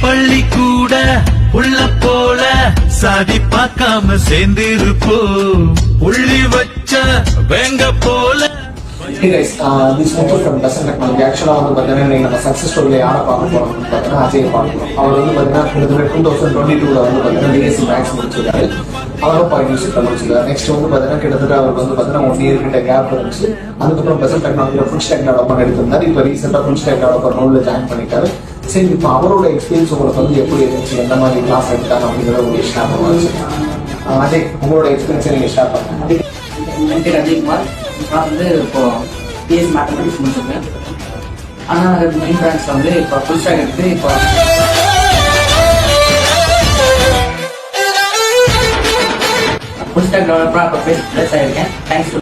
பள்ளி கூட உள்ள போல சாதி பார்க்காம சேர்ந்திருப்போம் உள்ளி வச்ச வேங்க போல. Hey guys, this Muthu from Best Technology. Actually, வந்து பார்த்தீங்கன்னா நம்ம சக்ஸஸ் ஸ்டோரியில் யாரை பார்க்க போறோம் பார்த்தீங்கன்னா அஜய் பார்க்கணும். அவர் வந்து பார்த்தீங்கன்னா 2022 வந்து பார்த்தீங்கன்னா டிஎஸ்சி மேக்ஸ் முடிச்சிருக்காரு. அவரும் பாலிடெக்னிக் முடிச்சிருக்காரு. நெக்ஸ்ட் வந்து பார்த்தீங்கன்னா கிட்டத்தட்ட அவருக்கு வந்து பார்த்தீங்கன்னா 1 year கிட்ட கேப் இருந்துச்சு. அதுக்கப்புறம் பெஸ்ட் டெக்னாலஜியில் ஃபுல் ஸ்டாக் டெவலப்மெண்ட் எடுத்திருந்தாரு. இப்போ ரீசெண்டாக ஃபுல் ஸ்டாக் டெவலப்பர் ரோலில் ஜாயின் பண்ணிட்டாரு. சரி, இப்போ அவரோட எக்ஸ்பீரியன்ஸ் உங்களுக்கு வந்து எப்படி இருந்துச்சு, எந்த மாதிரி கிளாஸ் எடுத்தாங்க அப்படிங்கிறத உங்களுக்கு ஷேர் பண்ணுவாங்க. அஜய், உங்களோட எக்ஸ்பீரியன்ஸை நீங்கள் ஷேர் பண்ணுங்க. என் பேர் அஜய்குமார். நான் வந்து இப்போ பிஎஸ் மேத்தமெட்டிக்ஸ் முடிச்சிருக்கேன். ஆனால் மெயின் பிரான்ச் வந்து இப்போ ஃபுல் ஸ்டாக் எடுத்து இப்போ ஃபுல் ஸ்டாக் டெவலப்பராக இப்போ பேஸ் ஆகிருக்கேன். தேங்க்ஸ்.